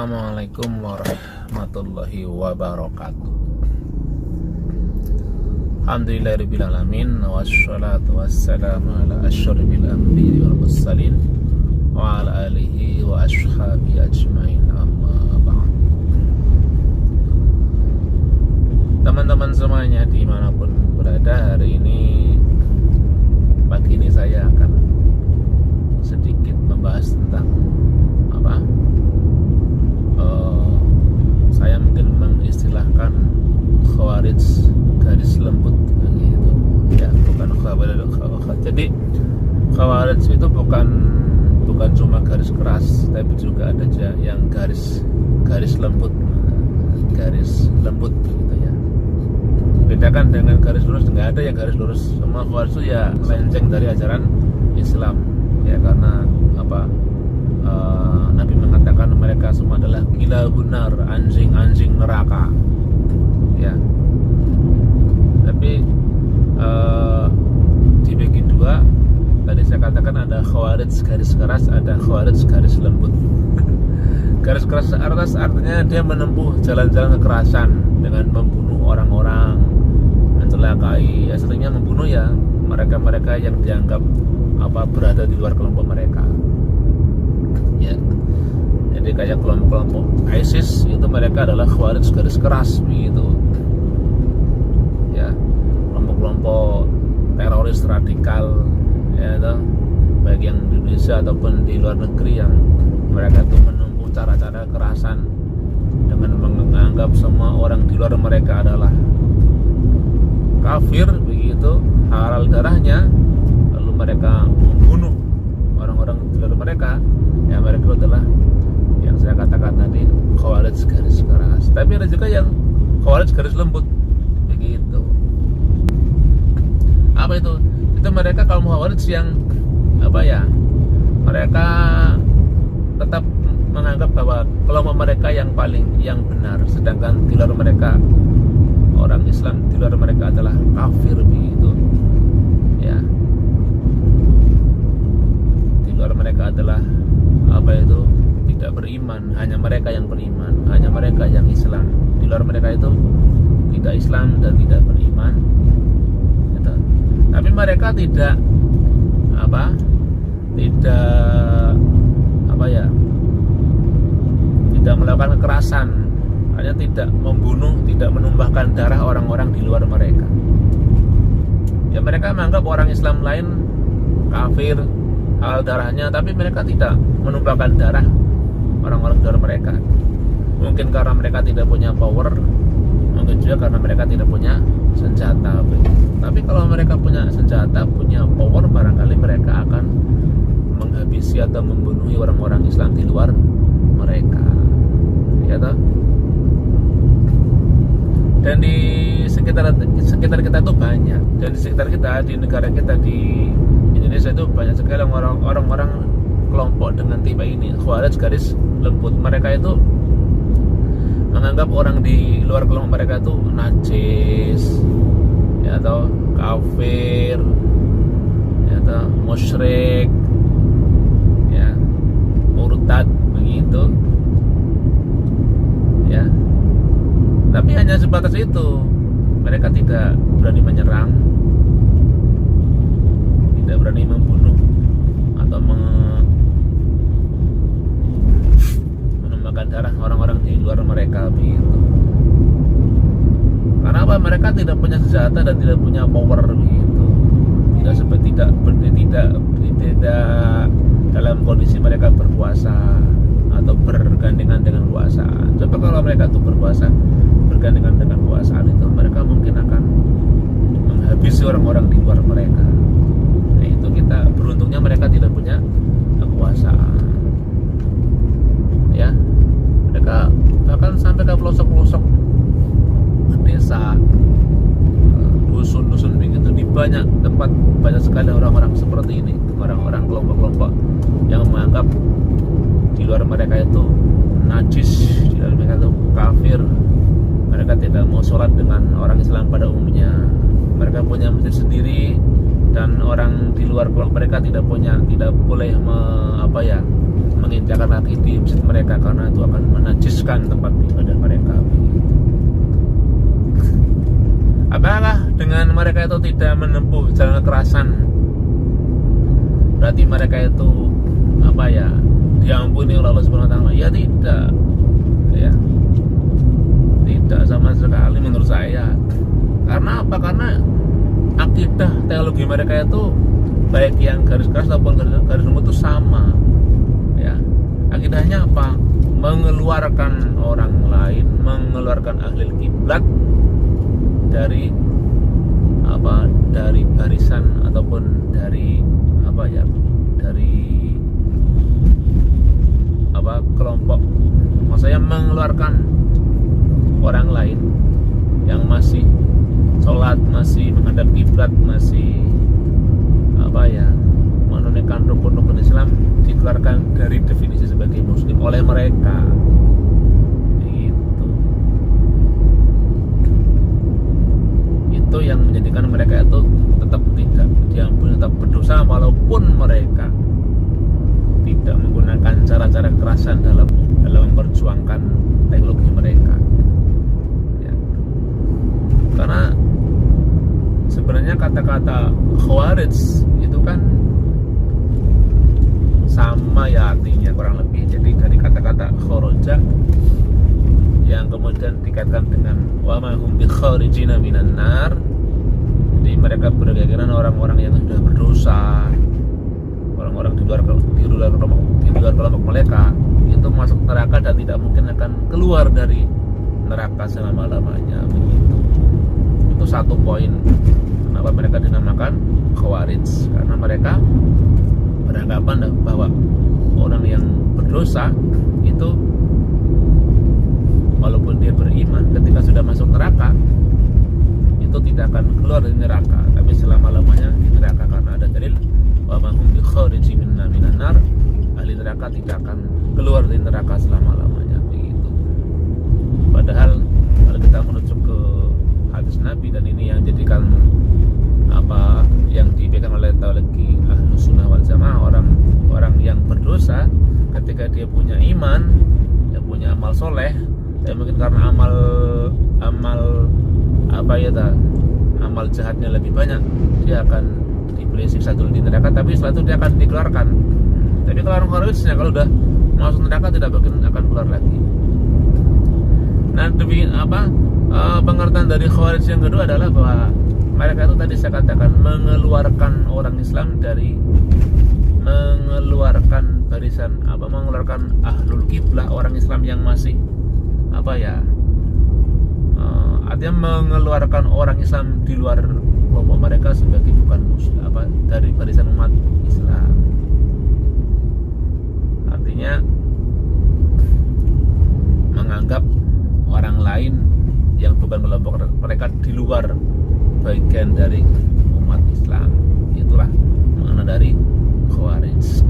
Assalamualaikum warahmatullahi wabarakatuh. Alhamdulillahirabbil alamin, wassalatu wassalamu ala asyrofil anbiya'i wal mursalin wa ala alihi wa ashabihi ajmain, amma ba'd. Teman-teman semuanya dimanapun berada, hari ini, pagi ini saya akan sedikit membahas tentang saya mungkin mengistilahkan khawarij garis lembut begitu ya, bukan khawarij. Jadi khawarij itu bukan cuma garis keras, tapi juga ada yang garis lembut begitu ya. Bedakan dengan garis lurus, nggak ada yang garis lurus. Semua khawarij itu ya melenceng dari ajaran Islam ya, karena Nabi mengatakan mereka semua adalah gila benar, anjing neraka ya. Tapi dibagi dua. Tadi saya katakan ada khawarij garis keras, ada khawarij garis lembut. Garis keras artinya dia menempuh jalan-jalan kekerasan dengan membunuh orang-orang, mencelakai, aslinya membunuh ya mereka-mereka yang dianggap berada di luar kelompok mereka ya. Jadi kayak kelompok ISIS itu, mereka adalah khawarij garis keras begitu ya. Kelompok-kelompok teroris radikal ya, baik yang di Indonesia ataupun di luar negeri, yang mereka itu menempuh cara-cara kekerasan dengan menganggap semua orang di luar mereka adalah kafir begitu, halal darahnya, lalu mereka membunuh orang-orang di luar mereka ya. Mereka adalah yang saya katakan tadi khawarij garis keras. Tapi ada juga yang khawarij garis lembut begitu. Apa itu? Itu mereka kaum khawarij yang mereka tetap menganggap bahwa kelompok mereka yang benar, sedangkan di luar mereka, orang Islam di luar mereka adalah kafir begitu ya. Di luar mereka adalah tidak beriman, hanya mereka yang beriman, hanya mereka yang Islam. Di luar mereka itu tidak Islam dan tidak beriman gitu. Tapi mereka tidak melakukan kekerasan, hanya tidak membunuh, tidak menumpahkan darah orang-orang di luar mereka ya. Mereka menganggap orang Islam lain kafir, halal darahnya, tapi mereka tidak menumpahkan darah orang-orang di luar mereka. Mungkin karena mereka tidak punya power, mungkin juga karena mereka tidak punya senjata. Tapi kalau mereka punya senjata, punya power, barangkali mereka akan menghabisi atau membunuhi orang-orang Islam di luar mereka ya toh. Dan di sekitar kita itu banyak, dan di sekitar kita, di negara kita, di Indonesia itu banyak sekali orang-orang kelompok dengan tipe ini, khawarij garis lembut. Mereka itu menganggap orang di luar kelompok mereka itu najis ya, atau kafir ya, atau musyrik ya, murtad begitu ya. Tapi hanya sebatas itu. Mereka tidak berani menyerang, tidak berani membunuh atau menumpahkan darah orang-orang di luar mereka begitu. Karena apa? Mereka tidak punya senjata dan tidak punya power begitu. Tidak dalam kondisi mereka berkuasa atau bergandengan dengan kekuasaan. Coba kalau mereka itu berkuasa, bergandengan dengan kekuasaan, itu mereka mungkin akan menghabisi orang-orang di luar mereka. Nah, itu kita beruntungnya mereka tidak punya kekuasaan ya. Mereka bahkan sampai ke pelosok-pelosok desa, dusun-dusun begitu. Di banyak tempat banyak sekali orang-orang seperti ini, orang-orang kelompok-kelompok yang menganggap di luar mereka itu najis, di luar mereka itu kafir. Mereka tidak mau sholat dengan orang Islam pada umumnya. Mereka punya masjid sendiri, dan orang di luar kelompok mereka tidak boleh menginjakan kaki di masjid mereka, karena itu akan menajiskan tempat ibadah mereka. Apakah dengan mereka itu tidak menempuh jalan kekerasan berarti mereka itu diampuni oleh Allah Subhanahu wa taala? Ya tidak. Ya. Tidak sama sekali menurut saya. Karena apa? Karena akidah teologi mereka itu baik yang garis keras ataupun garis lembut itu sama. Ya. Akidahnya apa? Mengeluarkan orang lain, mengeluarkan ahli kiblat dari barisan ataupun dari kelompok. Maksudnya mengeluarkan orang lain yang masih sholat, masih menghadap kiblat, masih menunaikan rukun-rukun Islam, dikeluarkan dari definisi sebagai muslim oleh mereka. Itu yang menjadikan mereka itu tetap tidak diampuni, tetap berdosa walaupun mereka tidak menggunakan cara-cara kekerasan dalam memperjuangkan teknologi mereka. Ya. Karena sebenarnya kata-kata khawarij itu kan sama ya artinya kurang lebih. Jadi dari kata-kata kharaja yang kemudian dikaitkan dengan wa ma hum bi kharijina minan nar. Jadi mereka berkeyakinan orang-orang yang sudah berdosa, orang-orang di luar kelompok mereka itu masuk neraka dan tidak mungkin akan keluar dari neraka selama-lamanya. Begitu. Itu satu poin kenapa mereka dinamakan khawarij, karena mereka beranggapan bahwa orang yang berdosa itu walaupun dia beriman, ketika sudah masuk neraka itu tidak akan keluar dari neraka, tapi selama-lamanya di neraka, karena ada dalil wa ma hum bi kharijin minan nar, ahli neraka tidak akan keluar dari neraka selama-lamanya. Begitu. Padahal kalau kita merujuk ke hadis Nabi, dan ini yang jadikan yang dipegang oleh teologi Ahlus Sunnah wal Jamaah, orang yang berdosa ketika dia punya iman, dia punya amal soleh, ya mungkin karena amal jahatnya lebih banyak, dia akan diberi siksa dulu di neraka, tapi setelah itu dia akan dikeluarkan. Tapi kalau orang khawarijnya kalau udah masuk neraka tidak mungkin akan keluar lagi. Nah, demi pengertian dari khawarij yang kedua adalah bahwa mereka itu tadi saya katakan mengeluarkan orang Islam dari mengeluarkan barisan mengeluarkan ahlul kiblah, orang Islam yang masih artinya mengeluarkan orang Islam di luar kelompok mereka sebagai bukan muslim dari barisan umat Islam. Artinya menganggap orang lain yang bukan kelompok mereka di luar bagian dari umat Islam. Itulah makna dari khawarij.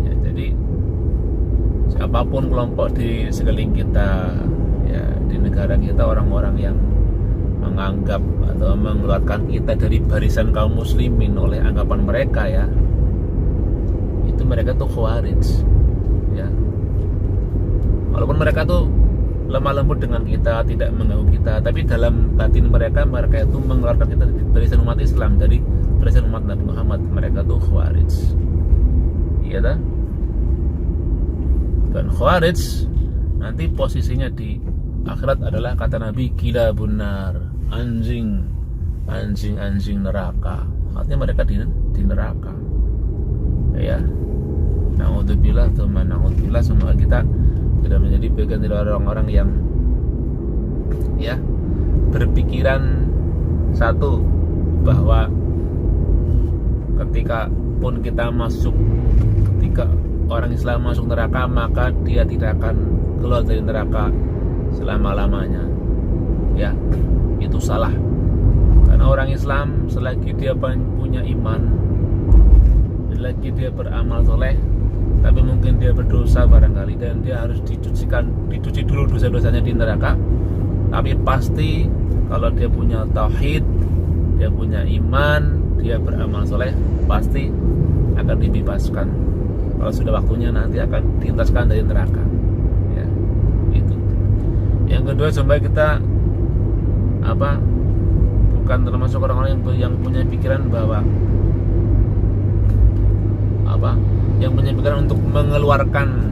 Ya, jadi siapapun kelompok di sekeliling kita, ya di negara kita, orang-orang yang menganggap atau mengeluarkan kita dari barisan kaum muslimin oleh anggapan mereka, ya itu mereka tuh khawarij. Ya, walaupun mereka tuh lemah lembut dengan kita, tidak mengganggu kita, tapi dalam batin mereka itu mengeluarkan kita dari barisan umat Islam, dari barisan umat Nabi Muhammad. Mereka tuh khawarij. Iya dah. Dan khawarij nanti posisinya di akhirat adalah kata Nabi gila benar, anjing neraka. Artinya mereka di neraka. Ya. Na'udzubillah, semoga kita tidak menjadi bagian dari orang-orang yang berpikiran satu, bahwa ketika orang Islam masuk neraka, maka dia tidak akan keluar dari neraka selama-lamanya. Ya, itu salah. Karena orang Islam selagi dia punya iman, selagi dia beramal soleh, tapi mungkin dia berdosa barangkali, dan dia harus dicuci dulu dosa-dosanya di neraka. Tapi pasti kalau dia punya tauhid, dia punya iman, dia beramal soleh, pasti akan dibebaskan kalau sudah waktunya nanti akan diintaskan dari neraka. Ya, itu. Yang kedua, sampai kita bukan termasuk orang-orang yang punya pikiran bahwa yang punya pikiran untuk mengeluarkan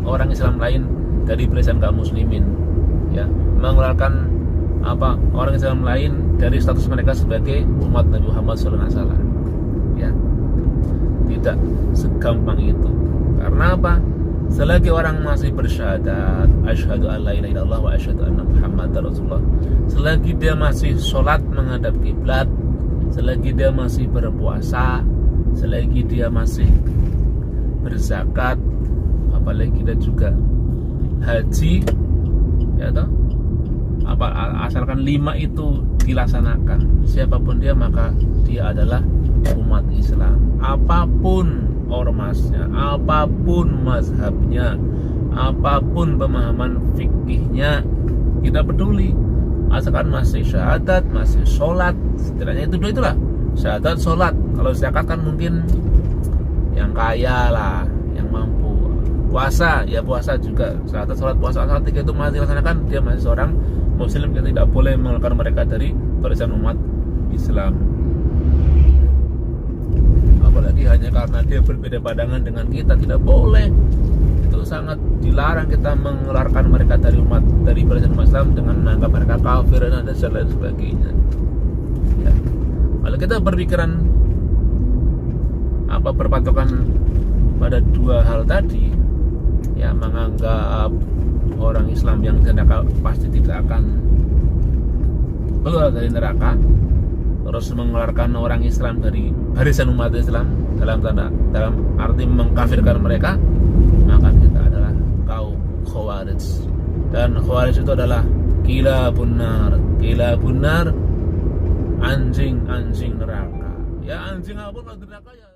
orang Islam lain dari barisan kaum muslimin, ya, mengeluarkan orang Islam lain dari status mereka sebagai umat Nabi Muhammad SAW. Ya, tidak segampang itu. Karena selagi orang masih bersyahadat asyhadu an la ilaha illallah wa asyhadu anna muhammadar rasulullah, selagi dia masih sholat menghadap kiblat, selagi dia masih berpuasa, selagi dia masih berzakat, apalagi dia juga haji, ya toh, asalkan 5 itu dilaksanakan, siapapun dia maka dia adalah umat Islam. Apapun ormasnya, apapun mazhabnya, apapun pemahaman fikihnya, kita peduli, asalkan masih syahadat, masih sholat, setidaknya itulah syahadat, sholat. Kalau zakat kan mungkin yang kaya lah, yang mampu. Puasa, ya puasa juga, syahadat, sholat, puasa, asal 3 itu masih dilaksanakan, dia masih seorang muslim yang tidak boleh mengeluarkan mereka dari barisan umat Islam. Apalagi hanya karena dia berbeda pandangan dengan kita, tidak boleh. Itu sangat dilarang kita mengeluarkan mereka dari barisan umat Islam dengan menganggap mereka kafir dan lain sebagainya. Ya. Kalau kita berpikiran berpatokan pada 2 hal tadi, ya, menganggap orang Islam yang neraka pasti tidak akan keluar dari neraka, terus mengeluarkan orang Islam dari barisan umat Islam dalam arti mengkafirkan mereka, maka kita adalah kaum Khawarij. Dan Khawarij itu adalah kilabun nar, anjing neraka. Ya, anjing apapun kalau neraka ya